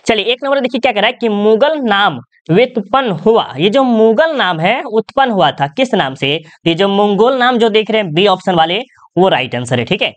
चलिए एक नंबर देखिए क्या कह रहा है कि मुगल नाम व्युत्पन्न हुआ। ये जो मुगल नाम है उत्पन्न हुआ था किस नाम से? ये जो मंगोल नाम जो देख रहे हैं बी ऑप्शन वाले, वो राइट आंसर है। ठीक है,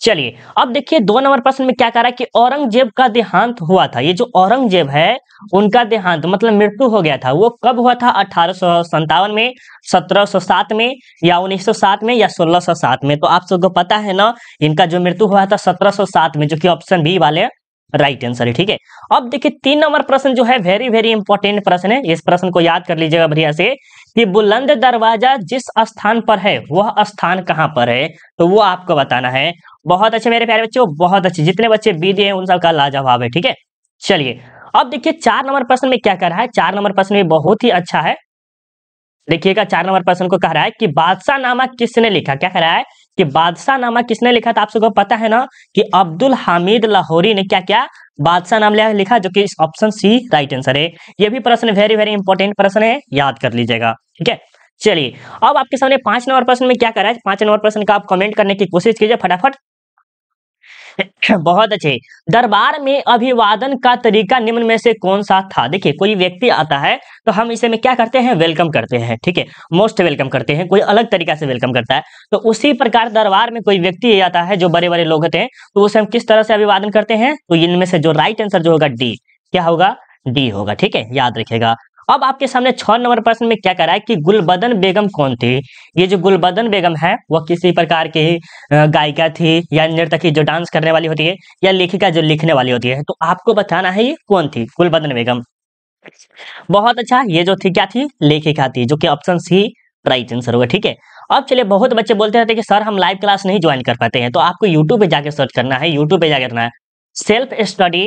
चलिए अब देखिए 2 नंबर प्रश्न में क्या कह रहा है कि औरंगजेब का देहांत हुआ था। ये जो औरंगजेब है उनका देहांत मतलब मृत्यु हो गया था, वो कब हुआ था? 1857 में, 1707 में, या 1907 में, या 1607 में? तो आप सबको पता है ना, इनका जो मृत्यु हुआ था 1707 में, जो कि ऑप्शन बी वाले राइट आंसर है। ठीक है, अब देखिए 3 नंबर प्रश्न जो है वेरी वेरी इंपॉर्टेंट प्रश्न है। इस प्रश्न को याद कर लीजिएगा बढ़िया से कि बुलंद दरवाजा जिस स्थान पर है वह स्थान कहाँ पर है? तो वो आपको बताना है। बहुत अच्छे मेरे प्यारे बच्चों, बहुत अच्छे। जितने बच्चे बी दिए हैं उन सबका लाजवाब है। ठीक है, चलिए अब देखिए 4 नंबर प्रश्न में क्या कर रहा है। 4 नंबर प्रश्न में बहुत ही अच्छा है। देखिएगा 4 नंबर प्रश्न को कह रहा है कि बादशाह नामा किसने लिखा। क्या कह रहा है कि बादशाह नामा किसने लिखा? तो आप सबको पता है ना कि अब्दुल हामिद लाहौरी ने क्या क्या बादशाह नाम लिखा, जो कि ऑप्शन सी राइट आंसर है। ये भी प्रश्न वेरी वेरी इंपॉर्टेंट प्रश्न है, याद कर लीजिएगा। ठीक है, चलिए अब आपके सामने 5 नंबर प्रश्न में क्या कर रहा है। 5 नंबर प्रश्न का आप कमेंट करने की कोशिश कीजिए फटाफट। बहुत अच्छे। दरबार में अभिवादन का तरीका निम्न में से कौन सा था? देखिए कोई व्यक्ति आता है तो हम इसे में क्या करते हैं? वेलकम करते हैं। ठीक है, मोस्ट वेलकम करते हैं, कोई अलग तरीका से वेलकम करता है। तो उसी प्रकार दरबार में कोई व्यक्ति आता है जो बड़े बड़े लोग होते हैं, तो उसे हम किस तरह से अभिवादन करते हैं? तो इनमें से जो राइट आंसर जो होगा डी, क्या होगा? डी होगा। ठीक है, याद रखिएगा। अब आपके सामने 6 नंबर प्रश्न में क्या कर रहा है कि गुलबदन बेगम कौन थी? ये जो गुलबदन बेगम है वह किसी प्रकार की गायिका थी, या नर्तकी जो डांस करने वाली होती है, या लेखिका जो लिखने वाली होती है? तो आपको बताना है ये कौन थी गुलबदन बेगम। बहुत अच्छा, ये जो थी क्या थी? लेखिका थी, जो कि ऑप्शन सी राइट आंसर होगा। ठीक है, अब चलिए बहुत बच्चे बोलते रहते हैं कि सर हम लाइव क्लास नहीं ज्वाइन कर पाते हैं, तो आपको यूट्यूब पे जाके सर्च करना है। यूट्यूब पे जाके करना है self study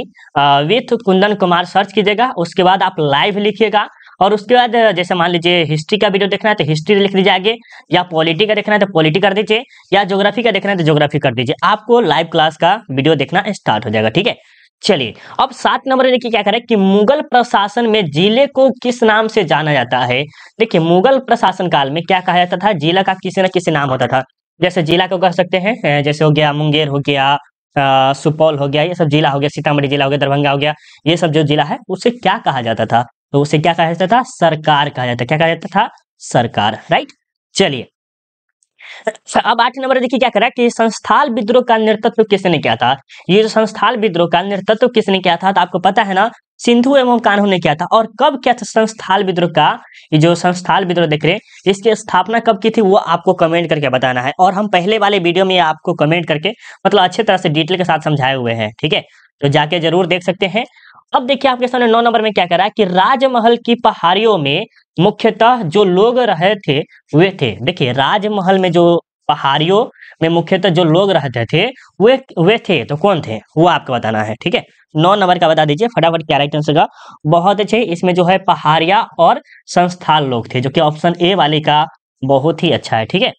with Kundan Kumar, search कीजिएगा। उसके बाद आप लाइव लिखिएगा, और उसके बाद जैसे मान लीजिए हिस्ट्री का वीडियो देखना है तो हिस्ट्री लिख दीजिए आगे, या पॉलिटी का देखना है तो पॉलिटी कर दीजिए, या ज्योग्राफी का देखना है तो ज्योग्राफी कर दीजिए। आपको लाइव क्लास का वीडियो देखना स्टार्ट हो जाएगा। ठीक है, चलिए अब 7 नंबर देखिए क्या करें कि मुगल प्रशासन में जिले को किस नाम से जाना जाता है। देखिए मुगल प्रशासन काल में क्या कहा जाता था? जिला का किसी न किसी नाम होता था। जैसे जिला को कह सकते हैं जैसे हो गया मुंगेर हो गया, सुपौल हो गया, ये सब जिला हो गया, सीतामढ़ी जिला हो गया, दरभंगा हो गया, ये सब जो जिला है उसे क्या कहा जाता था? तो उसे क्या कहा जाता था? सरकार कहा जाता। क्या कहा जाता था? सरकार। राइट, चलिए अब 8 नंबर देखिए क्या करा कि संस्थाल विद्रोह का नेतृत्व किसने किया था। ये जो संस्थाल विद्रोह का नेतृत्व किसने किया था? तो आपको पता है ना, सिंधु एवं कान्हू ने किया था। और कब किया था संस्थाल विद्रोह का? ये जो संस्थाल विद्रोह देख रहे हैं इसकी स्थापना कब की थी वो आपको कमेंट करके बताना है। और हम पहले वाले वीडियो में आपको कमेंट करके मतलब अच्छे तरह से डिटेल के साथ समझाए हुए हैं। ठीक है, तो जाके जरूर देख सकते हैं। अब देखिए आपके सामने 9 नंबर में क्या कह रहा है कि राजमहल की पहाड़ियों में मुख्यतः जो लोग रहे थे वे थे। देखिए राजमहल में जो पहाड़ियों में मुख्यतः जो लोग रहते थे वे थे, तो कौन थे वो आपको बताना है। ठीक है, 9 नंबर का बता दीजिए फटाफट क्या राइट आंसर का। बहुत अच्छे, इसमें जो है पहाड़िया और संस्थान लोग थे, जो कि ऑप्शन ए वाले का बहुत ही अच्छा है। ठीक है,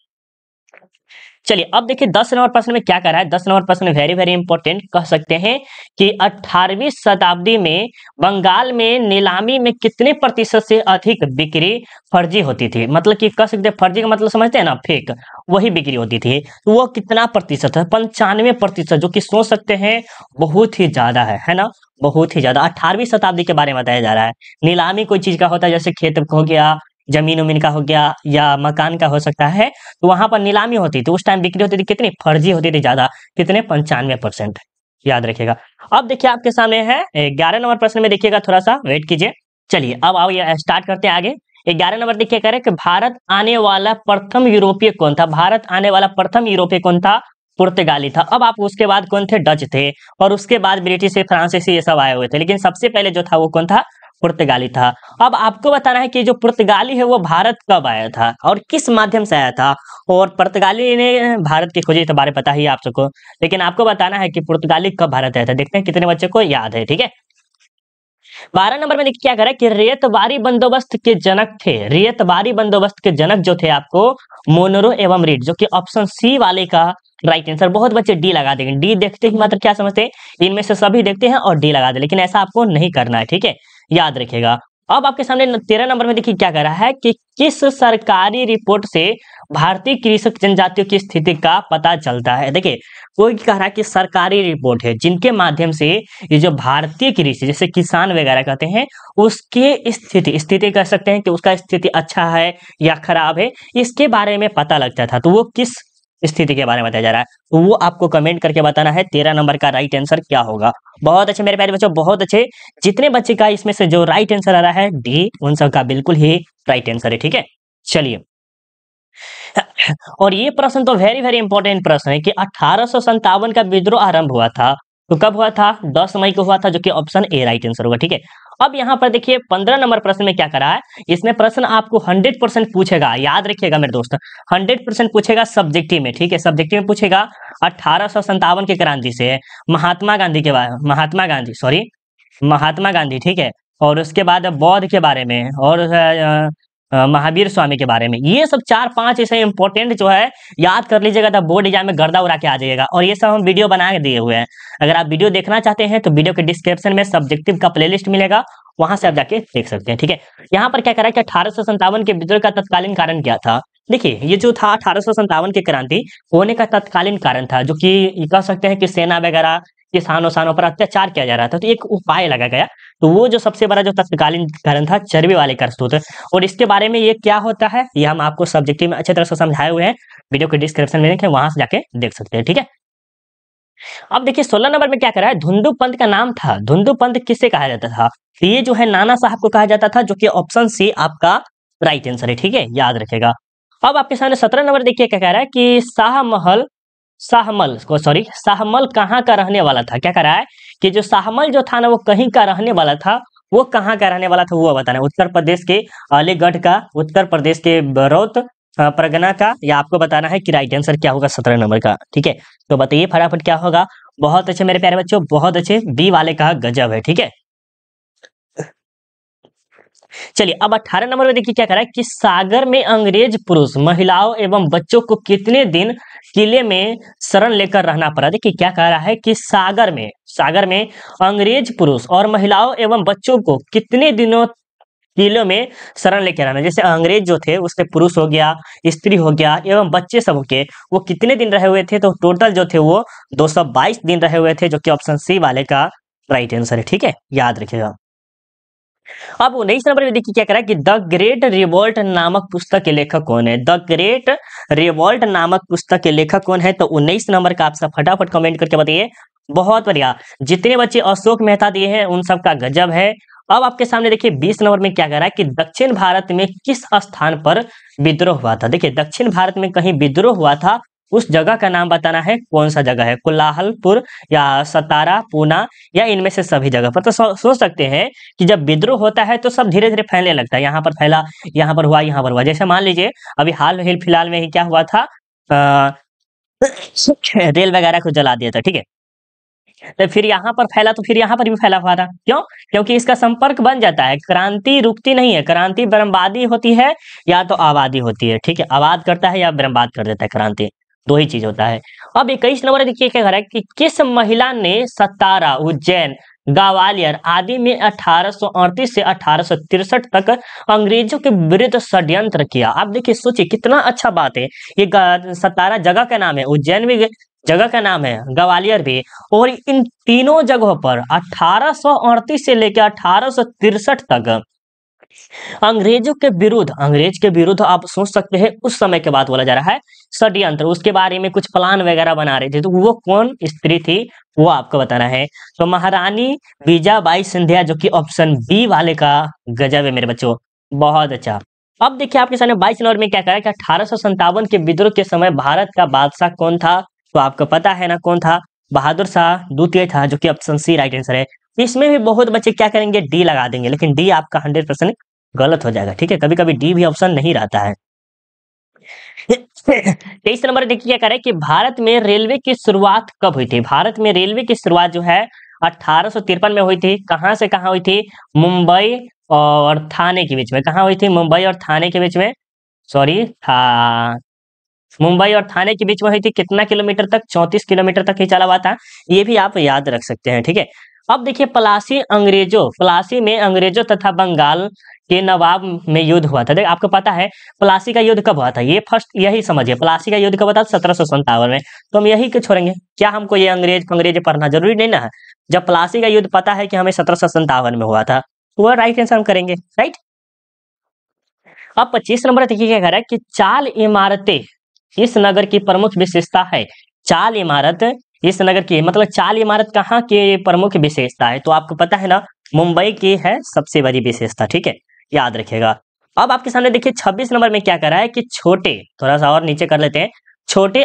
चलिए अब देखिए 10 नंबर प्रश्न में क्या कर रहा है। 10 नंबर प्रश्न वेरी वेरी इंपॉर्टेंट कह सकते हैं कि 18वीं शताब्दी में बंगाल में नीलामी में कितने प्रतिशत से अधिक बिक्री फर्जी होती थी। मतलब कि कह सकते हैं फर्जी का मतलब समझते हैं ना, फेक, वही बिक्री होती थी। तो वो कितना प्रतिशत है? 95%, जो कि सोच सकते हैं बहुत ही ज्यादा है ना, बहुत ही ज्यादा। 18वीं शताब्दी के बारे में बताया जा रहा है। नीलामी कोई चीज का होता है, जैसे खेत हो गया, जमीन उमीन का हो गया, या मकान का हो सकता है, तो वहां पर नीलामी होती थी, उस टाइम बिक्री होती थी कितनी? फर्जी होती थी ज्यादा, कितने? 95%, याद रखिएगा। अब देखिए आपके सामने है 11 नंबर प्रश्न में, देखिएगा थोड़ा सा वेट कीजिए। चलिए अब आओ ये स्टार्ट करते हैं आगे। 11 नंबर देखिए कह रहे कि भारत आने वाला प्रथम यूरोपीय कौन था? भारत आने वाला प्रथम यूरोपीय कौन था? पुर्तगाली था। अब आप उसके बाद कौन थे? डच थे, और उसके बाद ब्रिटिश, फ्रांसीसी, ये सब आए हुए थे, लेकिन सबसे पहले जो था वो कौन था? पुर्तगाली था। अब आपको बताना है कि जो पुर्तगाली है वो भारत कब आया था और किस माध्यम से आया था। और पुर्तगाली ने भारत की खोजी के बारे में पता ही है आप सबको, लेकिन आपको बताना है कि पुर्तगाली कब भारत आया था। देखते हैं कितने बच्चे को याद है। ठीक है, 12 नंबर में देखिए क्या करा कि रेतबारी बंदोबस्त के जनक थे। रेतबारी बंदोबस्त के जनक जो थे आपको मोनरो एवं रीड, जो कि ऑप्शन सी वाले का राइट आंसर। बहुत बच्चे डी लगा देंगे, डी देखते ही मात्र क्या समझते हैं, इनमें से सभी देखते हैं और डी लगा दे, लेकिन ऐसा आपको नहीं करना है। ठीक है, याद रखिएगा। अब आपके सामने 13 नंबर में देखिए क्या कह रहा है कि किस सरकारी रिपोर्ट से भारतीय कृषक जनजातियों की स्थिति का पता चलता है। देखिए कोई कह रहा है कि सरकारी रिपोर्ट है जिनके माध्यम से ये जो भारतीय कृषि जैसे किसान वगैरह कहते हैं उसके स्थिति कह सकते हैं कि उसका स्थिति अच्छा है या खराब है, इसके बारे में पता लगता था। तो वो किस स्थिति के बारे में बताया जा रहा है, तो वो आपको कमेंट करके बताना है 13 नंबर का राइट आंसर क्या होगा। बहुत अच्छे मेरे प्यारे बच्चों, बहुत अच्छे। जितने बच्चे का इसमें से जो राइट आंसर आ रहा है डी, उन सब का बिल्कुल ही राइट आंसर है। ठीक है, चलिए। और ये प्रश्न तो वेरी वेरी इंपॉर्टेंट प्रश्न है कि 1857 का विद्रोह आरंभ हुआ था, तो कब हुआ था? 10 मई को हुआ था, जो कि ऑप्शन ए राइट आंसर होगा। ठीक है, अब यहाँ पर देखिए 15 नंबर प्रश्न में क्या करा है, इसमें प्रश्न आपको 100% पूछेगा, याद रखिएगा मेरे दोस्त, 100% पूछेगा सब्जेक्टिव में। ठीक है, सब्जेक्टिव में पूछेगा 1857 के क्रांति से महात्मा गांधी के बारे, महात्मा गांधी, ठीक है, और उसके बाद बौद्ध के बारे में और महावीर स्वामी के बारे में। ये सब 4-5 ऐसे इंपॉर्टेंट जो है याद कर लीजिएगा, तब बोर्ड एग्जाम में गर्दा उड़ा के आ जाइएगा। और ये सब हम वीडियो बना के दिए हुए हैं, अगर आप वीडियो देखना चाहते हैं तो वीडियो के डिस्क्रिप्शन में सब्जेक्टिव का प्लेलिस्ट मिलेगा, वहां से आप जाके देख सकते हैं। ठीक है, यहाँ पर क्या करा कि 1857 के विद्रोह का तत्कालीन कारण क्या था। देखिए ये जो था 1857 की क्रांति होने का तत्कालीन कारण था, जो कि कह सकते हैं कि सेना वगैरह किसानों पर अत्याचार किया जा रहा था, तो एक उपाय लगा गया। तो वो जो सबसे बड़ा जो तत्कालीन कारण था चर्बी वाले करतूत, और इसके बारे में ये क्या होता है ये हम आपको सब्जेक्टिव में अच्छी तरह से समझाए हुए हैं, वीडियो के डिस्क्रिप्शन में देखें, वहां से जाके देख सकते हैं। ठीक है, अब देखिए 16 नंबर में क्या करा है, धुंधु पंत का नाम था, धुंधु पंत किसे कहा जाता था? तो ये जो है नाना साहब को कहा जाता था, जो कि ऑप्शन सी आपका राइट आंसर है। ठीक है, याद रखेगा। अब आपके सामने 17 नंबर देखिए क्या कह रहा है कि शाहमल कहाँ का रहने वाला था। क्या कह रहा है कि जो शाहमल जो था ना वो कहीं का रहने वाला था, वो कहाँ का रहने वाला था वो बताना है। उत्तर प्रदेश के अलीगढ़ का, उत्तर प्रदेश के बरौत परगना का, या आपको बताना है कि राइट आंसर क्या होगा 17 नंबर का। ठीक है, तो बताइए फटाफट क्या होगा। बहुत अच्छे मेरे प्यारे बच्चों, बहुत अच्छे, बी वाले का गजब है। ठीक है, चलिए अब 18 नंबर में देखिए क्या कह रहा है कि सागर में अंग्रेज पुरुष महिलाओं एवं बच्चों को कितने दिन किले में शरण लेकर रहना पड़ा। देखिए क्या कह रहा है कि सागर में अंग्रेज पुरुष और महिलाओं एवं बच्चों को कितने दिनों किले में शरण लेकर रहना। जैसे अंग्रेज जो थे उसमें पुरुष हो गया, स्त्री हो गया एवं बच्चे सब हो गए, वो कितने दिन रहे हुए थे, तो टोटल जो थे वो 222 दिन रहे हुए थे, जो कि ऑप्शन सी वाले का राइट आंसर है। ठीक है, याद रखिएगा। अब 19 नंबर में देखिए क्या करा कि द ग्रेट रिवोल्ट नामक पुस्तक के लेखक कौन है। द ग्रेट रिवोल्ट नामक पुस्तक के लेखक कौन है, तो 19 नंबर का आप सब फटाफट कमेंट करके बताइए। बहुत बढ़िया, जितने बच्चे अशोक मेहता दिए हैं उन सब का गजब है। अब आपके सामने देखिए 20 नंबर में क्या कह रहा है कि दक्षिण भारत में किस स्थान पर विद्रोह हुआ था। देखिए दक्षिण भारत में कहीं विद्रोह हुआ था, उस जगह का नाम बताना है, कौन सा जगह है, कोलाहलपुर या सतारा, पूना, या इनमें से सभी जगह पर। तो सोच सकते हैं कि जब विद्रोह होता है तो सब धीरे धीरे फैलने लगता है, यहाँ पर फैला, यहाँ पर हुआ, यहाँ पर हुआ। जैसे मान लीजिए अभी हाल फिलहाल में ही क्या हुआ था, रेल वगैरह को जला दिया था। ठीक है, तो फिर यहाँ पर फैला तो फिर यहाँ पर भी फैला हुआ था। क्यों? क्योंकि इसका संपर्क बन जाता है, क्रांति रुकती नहीं है, क्रांति बर्बादी होती है या तो आबादी होती है। ठीक है, आबाद करता है या बर्बाद कर देता है, क्रांति दो ही चीज होता है। अब 21 नंबर देखिए क्या है कि किस महिला ने सतारा, उज्जैन, ग्वालियर आदि में 1838 से 1863 तक अंग्रेजों के विरुद्ध षड्यंत्र किया। आप देखिए सोचिए कितना अच्छा बात है, ये सतारा जगह का नाम है, उज्जैन भी जगह का नाम है, ग्वालियर भी, और इन तीनों जगहों पर 1838 से लेकर 1863 तक अंग्रेज के विरुद्ध आप सोच सकते हैं उस समय के बाद बोला जा रहा है षड्यंत्र, उसके बारे में कुछ प्लान वगैरह बना रहे थे। तो वो कौन स्त्री थी वो आपको बताना है। तो महारानी बीजाबाई सिंधिया, जो कि ऑप्शन बी वाले का गजब है मेरे बच्चों, बहुत अच्छा। अब देखिए आपके सामने 22 नंबर में क्या कहा कि 1857 के विद्रोह के समय भारत का बादशाह कौन था, तो आपको पता है ना कौन था, बहादुर शाह द्वितीय था, जो कि ऑप्शन सी राइट आंसर है। इसमें भी बहुत बच्चे क्या करेंगे, डी लगा देंगे, लेकिन डी आपका 100% गलत हो जाएगा। ठीक है, कभी कभी डी भी ऑप्शन नहीं रहता है। 23 नंबर देखिए क्या करें कि भारत में रेलवे की शुरुआत कब हुई थी। भारत में रेलवे की शुरुआत जो है 1853 में हुई थी। कहां से कहां हुई थी? मुंबई और थाने के बीच में। कहां हुई थी? मुंबई और थाने के बीच में, सॉरी था, मुंबई और थाने के बीच में हुई थी। कितना किलोमीटर तक? 34 किलोमीटर तक ही चला हुआ था। ये भी आप याद रख सकते हैं। ठीक है, अब देखिए प्लासी में अंग्रेजों तथा बंगाल के नवाब में युद्ध हुआ था। देखिए आपको पता है प्लासी का युद्ध कब हुआ था, ये फर्स्ट यही समझिए, प्लासी का युद्ध कब हुआ था 1757 में। तो हम यही क्यों छोड़ेंगे, क्या हमको ये अंग्रेज पढ़ना जरूरी नहीं ना है। जब प्लासी का युद्ध पता है कि हमें 1757 में हुआ था, तो वो राइट आंसर हम करेंगे, राइट। अब 25 नंबर देखिए क्या कह रहा है कि चाल इमारतें इस नगर की प्रमुख विशेषता है। चाल इमारत इस नगर की, मतलब चाल इमारत कहाँ की प्रमुख विशेषता है, तो आपको पता है ना मुंबई की है सबसे बड़ी विशेषता, ठीक है, याद रखिएगा। अब आपके सामने देखिए 26 नंबर में क्या कर रहा है कि छोटे, थोड़ा सा और नीचे कर लेते हैं, छोटे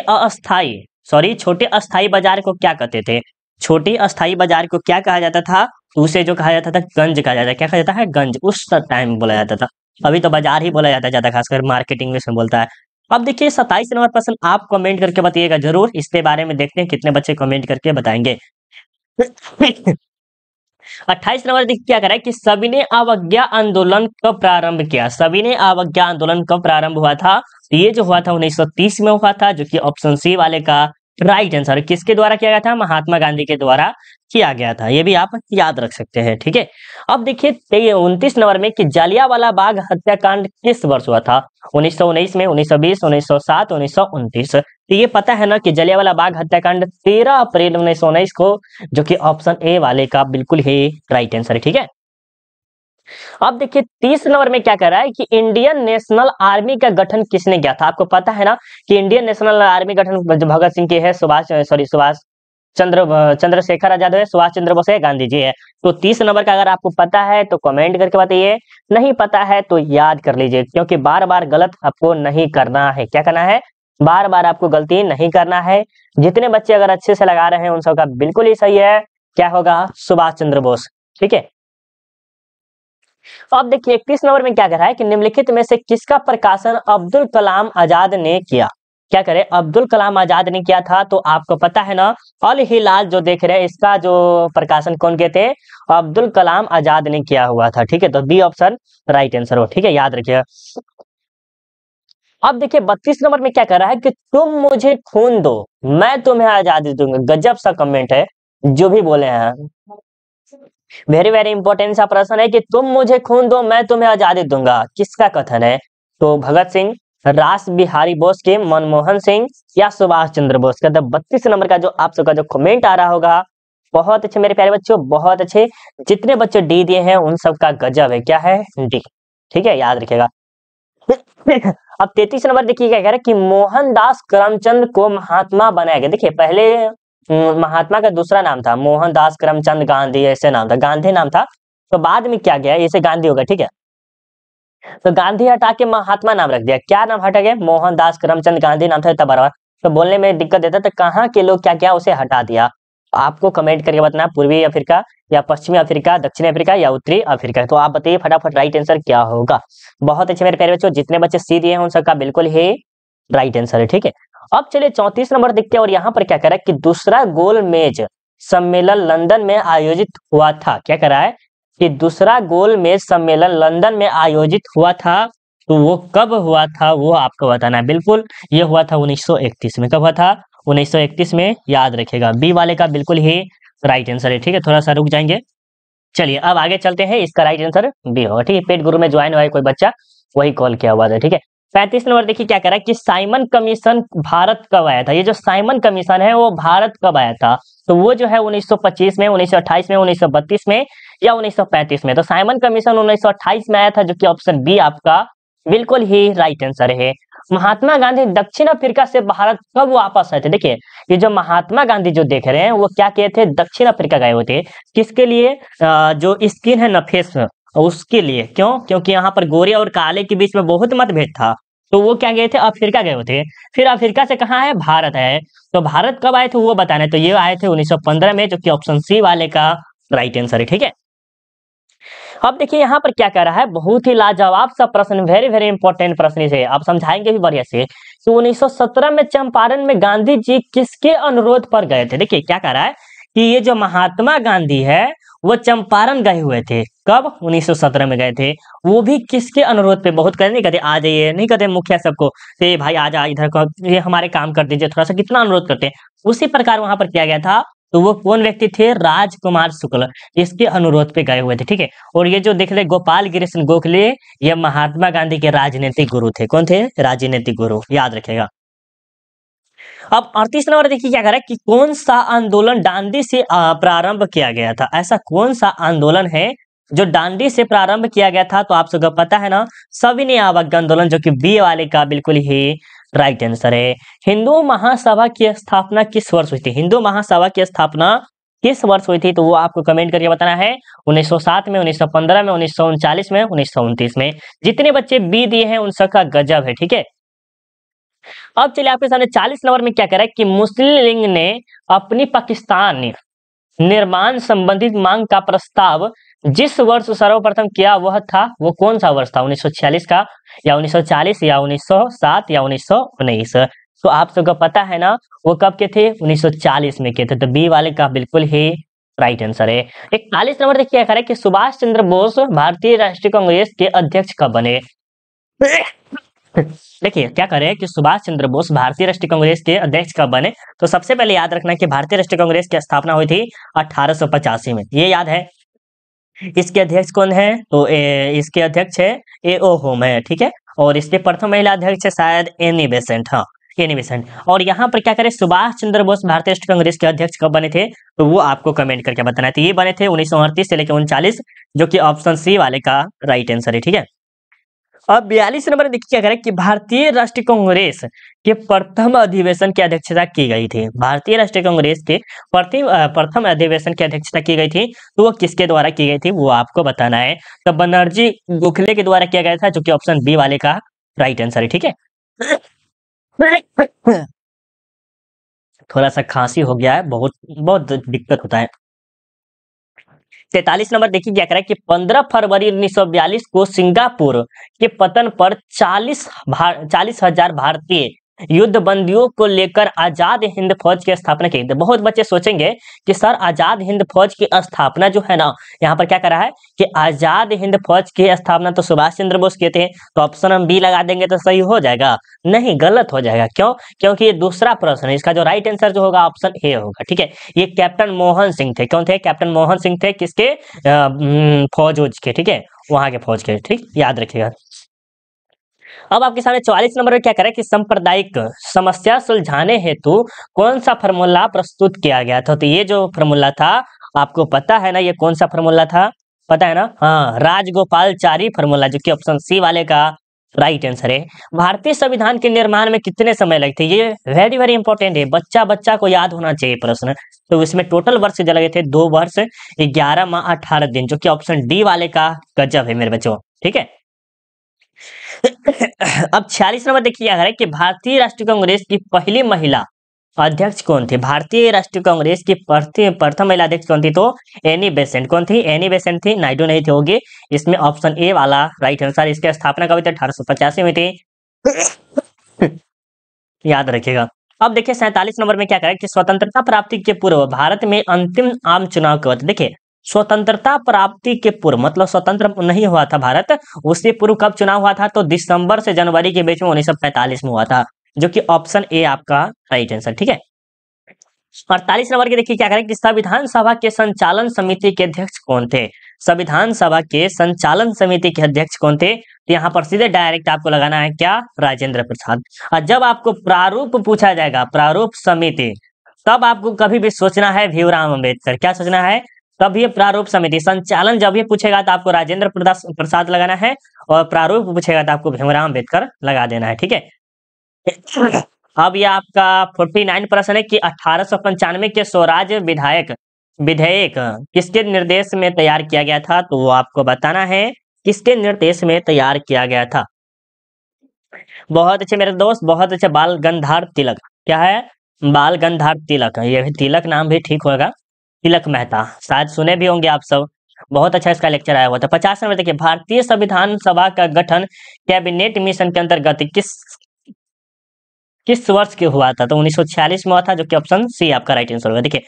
अस्थाई बाजार को क्या कहते थे। छोटे अस्थाई बाजार को क्या कहा जाता था, उसे जो कहा जाता था गंज कहा जाता है। क्या कहा जाता है, गंज, उस टाइम बोला जाता था। अभी तो बाजार ही बोला जाता है ज्यादा, खासकर मार्केटिंग में बोलता है। अब देखिए 27 नंबर प्रश्न आप कमेंट करके बताइएगा जरूर, इसके बारे में देखते हैं कितने बच्चे कमेंट करके बताएंगे। 28 नंबर देखिए क्या करा है कि सविनय अवज्ञा आंदोलन कब प्रारंभ किया। सविनय अवज्ञा आंदोलन कब प्रारंभ हुआ था, तो ये जो हुआ था 1930 में हुआ था, जो कि ऑप्शन सी वाले का राइट आंसर। किसके द्वारा किया गया था, महात्मा गांधी के द्वारा किया गया था, ये भी आप याद रख सकते हैं, ठीक है। अब देखिए 29 नंबर में कि जलियांवाला बाग हत्याकांड किस वर्ष हुआ था। 1919 में, 1920, 1907, 1929। तो ये पता है ना कि जलियांवाला बाग हत्याकांड 13 अप्रैल 1919 को, जो कि ऑप्शन ए वाले का बिल्कुल ही राइट आंसर है, ठीक है। अब देखिए 30 नंबर में क्या कर रहा है कि इंडियन नेशनल आर्मी का गठन किसने किया था। आपको पता है ना कि इंडियन नेशनल आर्मी गठन भगत सिंह की है, चंद्रशेखर आजाद है, सुभाष चंद्र बोस है, गांधी जी है। तो 30 नंबर का अगर आपको पता है तो कमेंट करके बताइए, नहीं पता है तो याद कर लीजिए, क्योंकि बार बार गलत आपको नहीं करना है। क्या करना है, बार बार आपको गलती नहीं करना है। जितने बच्चे अगर अच्छे से लगा रहे हैं उन सबका बिल्कुल ही सही है, क्या होगा, सुभाष चंद्र बोस, ठीक है। अब देखिए 31 नंबर में क्या कह रहा है कि निम्नलिखित में से किसका प्रकाशन अब्दुल कलाम आजाद ने किया। क्या करे, अब्दुल कलाम आजाद ने किया था। तो आपको पता है ना अल हिलाल जो देख रहे हैं, इसका जो प्रकाशन कौन किए थे, अब्दुल कलाम आजाद ने किया हुआ था, ठीक है। तो बी ऑप्शन राइट आंसर हो, ठीक है, याद रखिएगा। अब देखिए 32 नंबर में क्या कर रहा है कि तुम मुझे खून दो मैं तुम्हें आजादी दूंगा। गजब सा कमेंट है जो भी बोले हैं, वेरी वेरी इंपॉर्टेंट सा प्रश्न है कि तुम मुझे खून दो मैं तुम्हें आजादी दूंगा, किसका कथन है। तो भगत सिंह, रास बिहारी बोस के, मनमोहन सिंह या सुभाष चंद्र बोस का। 32 नंबर का जो आप सबका जो कमेंट आ रहा होगा, बहुत अच्छे मेरे प्यारे बच्चों, बहुत अच्छे। जितने बच्चे डी दिए हैं उन सबका गजब है, क्या है, डी, ठीक है, याद रखिएगा। अब 33 नंबर देखिए क्या कह रहा है कि मोहनदास करमचंद को महात्मा बनाया गया। देखिए पहले महात्मा का दूसरा नाम था मोहनदास करमचंद गांधी, ऐसे नाम था, गांधी नाम था। तो बाद में क्या गया, ऐसे गांधी होगा, ठीक है। तो गांधी हटा के महात्मा नाम रख दिया। क्या नाम हटा गया, मोहनदास करमचंद गांधी नाम था तब बराबर। तो बोलने में दिक्कत देता, तो कहाँ के लोग क्या किया, उसे हटा दिया। आपको कमेंट करके बताना पूर्वी अफ्रीका या पश्चिमी अफ्रीका, दक्षिणी अफ्रीका या उत्तरी अफ्रीका। तो आप बताइए फटाफट राइट आंसर क्या होगा। बहुत अच्छे मेरे प्यारे बच्चों, जितने बच्चे सी दिए हैं उन सबका बिल्कुल ही राइट आंसर है, ठीक है। अब चलिए 34 नंबर देखते हैं, और यहाँ पर क्या कह रहा है कि दूसरा गोलमेज सम्मेलन लंदन में आयोजित हुआ था। क्या कह रहा है कि दूसरा गोलमेज सम्मेलन लंदन में आयोजित हुआ था। तो वो कब हुआ था वो आपको बताना है, बिल्कुल ये हुआ था 1931 में। कब हुआ था, 1931 में, याद रखिएगा। बी वाले का बिल्कुल ही राइट आंसर है, ठीक है। थोड़ा सा रुक जाएंगे, चलिए अब आगे चलते हैं। इसका राइट आंसर बी होगा, ठीक है। पेड गुरु में ज्वाइन हुआ है कोई बच्चा, वही कॉल किया हुआ था, ठीक है। 35 नंबर देखिए क्या कह रहा है कि साइमन कमीशन भारत कब आया था। ये जो साइमन कमीशन है वो भारत कब आया था, तो वो जो है 1925 में, 1928 में, 1932 में या 1935 में। तो साइमन कमीशन 1928 में आया था, जो कि ऑप्शन बी आपका बिल्कुल ही राइट आंसर है। महात्मा गांधी दक्षिण अफ्रीका से भारत कब वापस आए थे। देखिए ये जो महात्मा गांधी जो देख रहे हैं वो क्या किए थे, दक्षिण अफ्रीका गए हुए थे। किसके लिए, जो स्किन है ना फेस, उसके लिए। क्यों, क्योंकि यहाँ पर गोरे और काले के बीच में बहुत मतभेद था। तो वो क्या गए थे, अफ्रीका गए हुए थे। फिर अफ्रीका से कहाँ है, भारत है। तो भारत कब आए थे वो बताना है। तो ये आए थे 1915 में, जो कि ऑप्शन सी वाले का राइट आंसर है, ठीक है। अब देखिए यहाँ पर क्या कह रहा है, बहुत ही लाजवाब सा प्रश्न, वेरी वेरी इंपॉर्टेंट प्रश्न इसे आप समझाएंगे भी बढ़िया से। तो 1917 में चंपारण में गांधी जी किसके अनुरोध पर गए थे। देखिए क्या कह रहा है कि ये जो महात्मा गांधी है वो चंपारण गए हुए थे। कब, 1917 में गए थे। वो भी किसके अनुरोध पे, बहुत कहते नहीं कहते आ जाइए, नहीं कहते मुखिया सबको, ये भाई आ जा इधर, ये हमारे काम कर दीजिए थोड़ा सा, कितना अनुरोध करते हैं। उसी प्रकार वहां पर किया गया था तो वो कौन व्यक्ति थे? राजकुमार शुक्ल इसके अनुरोध पे गए हुए थे, ठीक है। और ये जो देख रहे गोपाल कृष्ण गोखले, ये महात्मा गांधी के राजनीतिक गुरु थे। कौन थे? राजनीतिक गुरु, याद रखेगा। अब 38 नंबर देखिए क्या कह रहा है कि कौन सा आंदोलन दांडी से प्रारंभ किया गया था? ऐसा कौन सा आंदोलन है जो दांडी से प्रारंभ किया गया था? तो आप सबको पता है ना, सविनय अवज्ञा आंदोलन, जो कि बी वाले का बिल्कुल ही राइट आंसर है। हिंदू महासभा की स्थापना किस वर्ष हुई थी? हिंदू महासभा की स्थापना किस वर्ष हुई थी? तो वो आपको कमेंट करके बताना है। 1907 में, 1915 में, 1939 में, 1929 में। जितने बच्चे बी दिए हैं उन सबका गजब है, ठीक है। अब चलिए आपके सामने 40 नंबर में क्या कह रहा है कि मुस्लिम लीग ने अपनी पाकिस्तान निर्माण संबंधित मांग का प्रस्ताव जिस वर्ष सर्वप्रथम किया वह था, वो कौन सा वर्ष था? 1946 का, या 1940, या 1907, या 1919? तो आप सबको पता है ना, वो कब के थे? 1940 में के थे। तो बी वाले का बिल्कुल ही राइट आंसर है। 41 नंबर देखिए क्या कह रहा है कि सुभाष चंद्र बोस भारतीय राष्ट्रीय कांग्रेस के अध्यक्ष कब बने? देखिए क्या करें कि सुभाष चंद्र बोस भारतीय राष्ट्रीय कांग्रेस के अध्यक्ष कब बने? तो सबसे पहले याद रखना कि भारतीय राष्ट्रीय कांग्रेस की स्थापना हुई थी 1885 में, ये याद है। इसके अध्यक्ष कौन है? तो इसके अध्यक्ष है A.O. होम है, ठीक है। और इसके प्रथम महिला अध्यक्ष है शायद एनी बेसेंट, हाँ एनी बेसेंट। और यहाँ पर क्या करें, सुभाष चंद्र बोस भारतीय राष्ट्रीय कांग्रेस के अध्यक्ष कब बने थे? तो वो आपको कमेंट करके बताना है। तो ये बने थे 1938 से लेकर 39, जो कि ऑप्शन सी वाले का राइट आंसर है, ठीक है। अब 42 नंबर देखिए क्या करें कि भारतीय राष्ट्रीय कांग्रेस के प्रथम अधिवेशन की अध्यक्षता की गई थी। भारतीय राष्ट्रीय कांग्रेस के प्रथम अधिवेशन की अध्यक्षता की गई थी, तो वो किसके द्वारा की गई थी वो आपको बताना है। तो बनर्जी गोखले के द्वारा किया गया था, जो कि ऑप्शन बी वाले का राइट आंसर है, ठीक है। थोड़ा सा खांसी हो गया है, बहुत बहुत दिक्कत होता है। 43 नंबर देखिए क्या कह रहा है कि 15 फरवरी 1942 को सिंगापुर के पतन पर 40,000 भारतीय युद्ध बंदियों को लेकर आजाद हिंद फौज की स्थापना की। बहुत बच्चे सोचेंगे कि सर आजाद हिंद फौज की स्थापना जो है ना, यहाँ पर क्या कर रहा है कि आजाद हिंद फौज की स्थापना तो सुभाष चंद्र बोस किए थे, तो ऑप्शन हम बी लगा देंगे तो सही हो जाएगा? नहीं, गलत हो जाएगा। क्यों? क्योंकि ये दूसरा प्रश्न है, इसका जो राइट आंसर जो होगा ऑप्शन ए होगा, ठीक है। ये कैप्टन मोहन सिंह थे। कौन थे? कैप्टन मोहन सिंह थे, किसके? फौज के, ठीक है, वहां के फौज के, ठीक, याद रखिएगा। अब आपके सामने 44 नंबर में क्या करें कि सांप्रदायिक समस्या सुलझाने हेतु कौन सा फार्मूला प्रस्तुत किया गया था? तो ये जो फार्मूला था आपको पता है ना, ये कौन सा फार्मूला था? पता है ना, हाँ, राजगोपालचारी फार्मूला, जो कि ऑप्शन सी वाले का राइट आंसर है। भारतीय संविधान के निर्माण में कितने समय लगे थे? ये वेरी वेरी इंपॉर्टेंट है, बच्चा बच्चा को याद होना चाहिए प्रश्न। तो इसमें टोटल वर्ष जो लगे थे 2 वर्ष 11 माह 18 दिन, जो कि ऑप्शन डी वाले का गजब है मेरे बच्चों, ठीक है। अब 46 नंबर देखिए क्या है कि भारतीय राष्ट्रीय कांग्रेस की पहली महिला अध्यक्ष कौन थी? भारतीय राष्ट्रीय कांग्रेस की प्रथम महिला अध्यक्ष कौन थी? तो एनी बेसेंट। कौन थी? एनी बेसेंट थी, नायडू नहीं थे, होगी। इसमें ऑप्शन ए वाला राइट आंसर। इसकी स्थापना कब हुई थी? 1885 में थी, याद रखिएगा। अब देखिए 47 नंबर में क्या करें कि स्वतंत्रता प्राप्ति के पूर्व भारत में अंतिम आम चुनाव कब? देखिए स्वतंत्रता प्राप्ति के पूर्व मतलब स्वतंत्र नहीं हुआ था भारत, उससे पूर्व कब चुनाव हुआ था? तो दिसंबर से जनवरी के बीच में 1945 में हुआ था, जो कि ऑप्शन ए आपका राइट आंसर, ठीक है। 48 नंबर के देखिए क्या करें कि संविधान सभा के संचालन समिति के अध्यक्ष कौन थे? संविधान सभा के संचालन समिति के अध्यक्ष कौन थे? तो यहाँ पर सीधे डायरेक्ट आपको लगाना है क्या? राजेंद्र प्रसाद। और जब आपको प्रारूप पूछा जाएगा, प्रारूप समिति, तब आपको कभी भी सोचना है भीमराव अम्बेडकर। क्या सोचना है? तब ये प्रारूप समिति। संचालन जब ये पूछेगा तो आपको राजेंद्र प्रसाद लगाना है, और प्रारूप पूछेगा तो आपको भीमराव अम्बेडकर लगा देना है, ठीक है। अब ये आपका 49 प्रश्न है कि 1895 के स्वराज विधेयक किसके निर्देश में तैयार किया गया था? तो वो आपको बताना है किसके निर्देश में तैयार किया गया था। बहुत अच्छे मेरे दोस्त, बहुत अच्छे। बाल गंगाधर तिलक। क्या है? बाल गंगाधर तिलक। ये भी तिलक नाम भी ठीक होगा, तिलक मेहता, शायद सुने भी होंगे आप सब। बहुत अच्छा इसका लेक्चर आया हुआ था। 50 नंबर देखिए, भारतीय संविधान सभा का गठन कैबिनेट मिशन के अंतर्गत किस वर्ष के हुआ था? तो 1946 में हुआ था, जो कि ऑप्शन सी आपका राइट आंसर होगा। देखिए